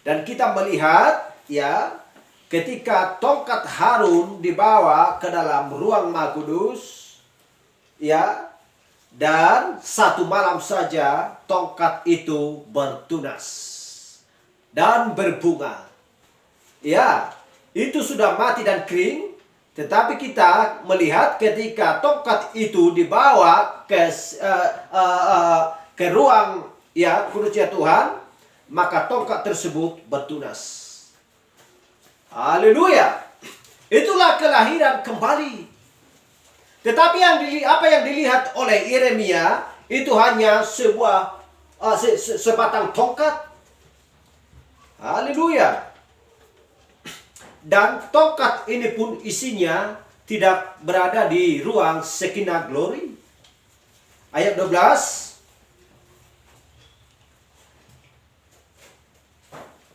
Dan kita melihat, ya, ketika tongkat Harun dibawa ke dalam ruang Maha Kudus, ya, dan satu malam saja tongkat itu bertunas dan berbunga. Ya, itu sudah mati dan kering. Tetapi kita melihat ketika tongkat itu dibawa ke ruang, ya, kudusnya Tuhan, maka tongkat tersebut bertunas. Haleluya. Itulah kelahiran kembali. Tetapi apa yang dilihat oleh Yeremia itu hanya sebuah sebatang tongkat. Haleluya. Dan tongkat ini pun isinya tidak berada di ruang Shekinah Glory. Ayat 12.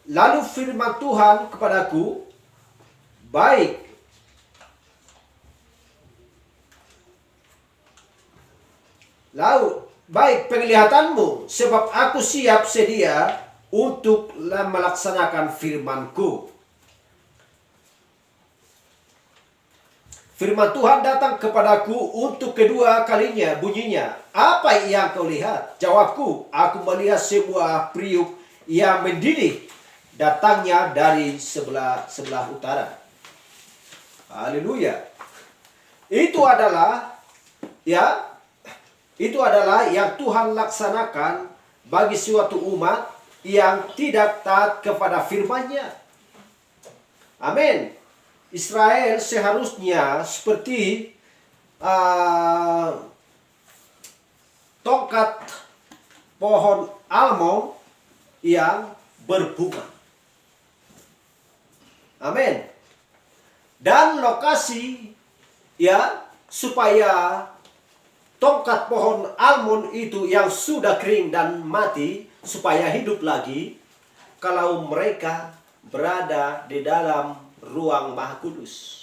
Lalu firman Tuhan kepadaku, baik, penglihatanmu, sebab aku siap sedia untuk melaksanakan firman-Ku. Firman Tuhan datang kepadaku untuk kedua kalinya, bunyinya, apa yang kau lihat? Jawabku, aku melihat sebuah periuk yang mendidih, datangnya dari sebelah utara. Haleluya. Itu adalah yang Tuhan laksanakan bagi suatu umat yang tidak taat kepada firman-Nya. Amin. Israel seharusnya seperti tongkat pohon almond yang berbunga. Amin. Dan lokasi, ya, supaya tongkat pohon almond itu yang sudah kering dan mati supaya hidup lagi kalau mereka berada di dalam ruang Maha Kudus.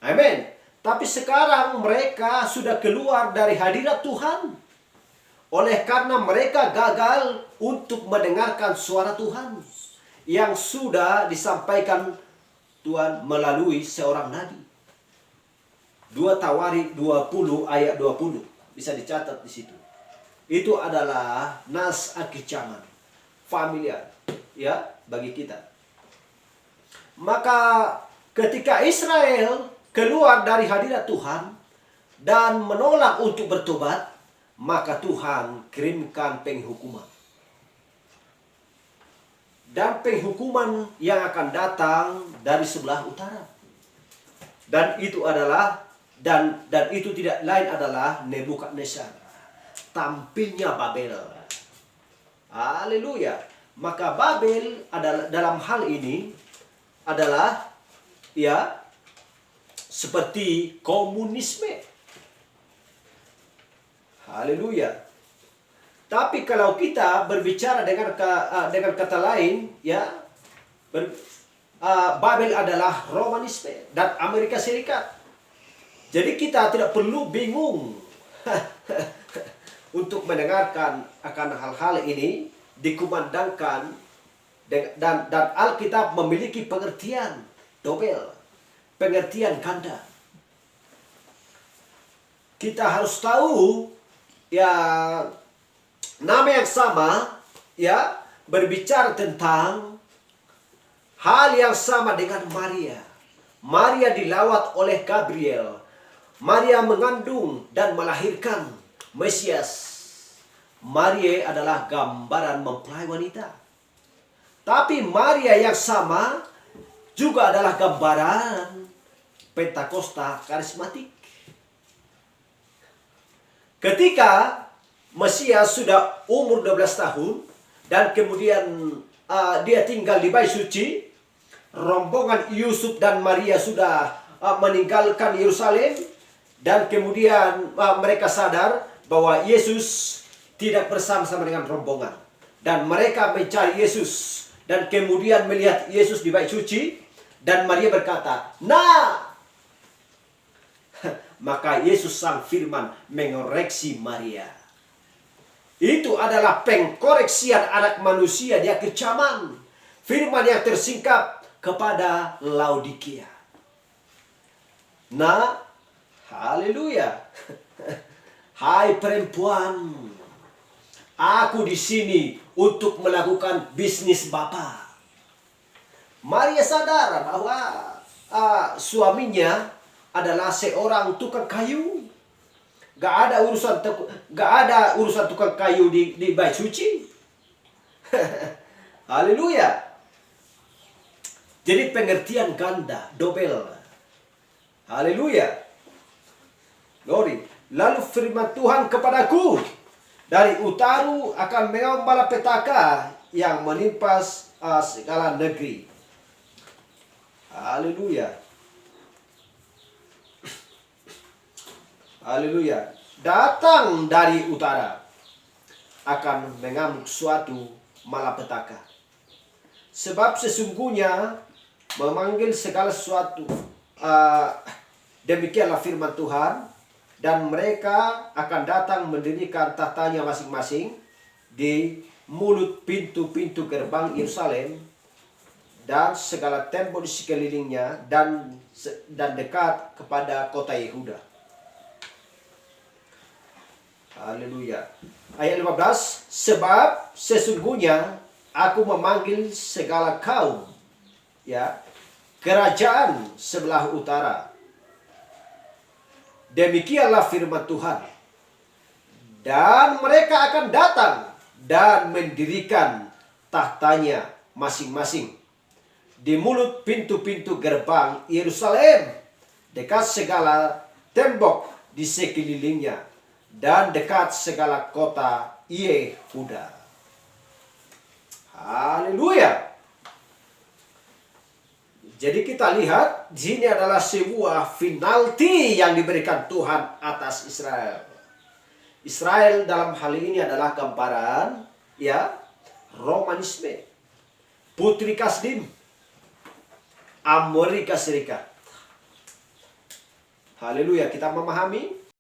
Amin. Tapi sekarang mereka sudah keluar dari hadirat Tuhan. Oleh karena mereka gagal untuk mendengarkan suara Tuhan yang sudah disampaikan Tuhan melalui seorang nabi. 2 Tawarik 20 ayat 20. Bisa dicatat di situ. Itu adalah nas ancaman familiar, ya, bagi kita. Maka ketika Israel keluar dari hadirat Tuhan dan menolak untuk bertobat, maka Tuhan kirimkan penghukuman. Dan penghukuman yang akan datang dari sebelah utara. Dan itu adalah dan itu tidak lain adalah Nebukadnezar. Tampilnya Babel. Haleluya. Maka Babel adalah dalam hal ini adalah, ya, seperti komunisme. Haleluya. Tapi kalau kita berbicara dengan kata lain, ya, Babel adalah Romanisme dan Amerika Serikat. Jadi kita tidak perlu bingung untuk mendengarkan akan hal-hal ini dikumandangkan. Dan Alkitab memiliki pengertian double, pengertian ganda. Kita harus tahu, ya, nama yang sama, ya, berbicara tentang hal yang sama dengan Maria. Maria dilawat oleh Gabriel. Maria mengandung dan melahirkan Mesias. Maria adalah gambaran mempelai wanita. Tapi Maria yang sama juga adalah gambaran Pentakosta karismatik. Ketika Mesias sudah umur 12 tahun dan kemudian dia tinggal di bait suci, rombongan Yusuf dan Maria sudah meninggalkan Yerusalem, dan kemudian mereka sadar bahwa Yesus tidak bersama-sama dengan rombongan, dan mereka mencari Yesus, dan kemudian melihat Yesus di bait suci, dan Maria berkata, "Nah!" Maka Yesus sang firman mengoreksi Maria. Itu adalah pengkoreksian anak manusia di akhir zaman. Firman yang tersingkap kepada Laodikia. Nah, haleluya. Hai perempuan, aku di sini untuk melakukan bisnis Bapa. Maria sadar bahwa suaminya adalah seorang tukang kayu. Gak ada urusan tukang kayu di bait suci. Haleluya. Jadi pengertian ganda, double. Haleluya. Glory. Lalu firman Tuhan kepadaku, dari utara akan mengaum malapetaka yang menimpa segala negeri. Haleluya. Haleluya. Datang dari utara akan mengamuk suatu malapetaka. Sebab sesungguhnya memanggil segala sesuatu. Demikianlah firman Tuhan. Dan mereka akan datang mendirikan tahtanya masing-masing di mulut pintu-pintu gerbang Yerusalem dan segala tembok di sekelilingnya dan dekat kepada kota Yehuda. Haleluya. Ayat 15, sebab sesungguhnya aku memanggil segala kaum, ya, kerajaan sebelah utara. Demikianlah firman Tuhan. Dan mereka akan datang dan mendirikan tahtanya masing-masing di mulut pintu-pintu gerbang Yerusalem, dekat segala tembok di sekelilingnya dan dekat segala kota Yehuda. Haleluya. Jadi kita lihat di sini adalah sebuah penalti yang diberikan Tuhan atas Israel. Israel dalam hal ini adalah gambaran, ya, Romanisme, Putri Kasdim, Amerika Serikat. Haleluya, kita memahami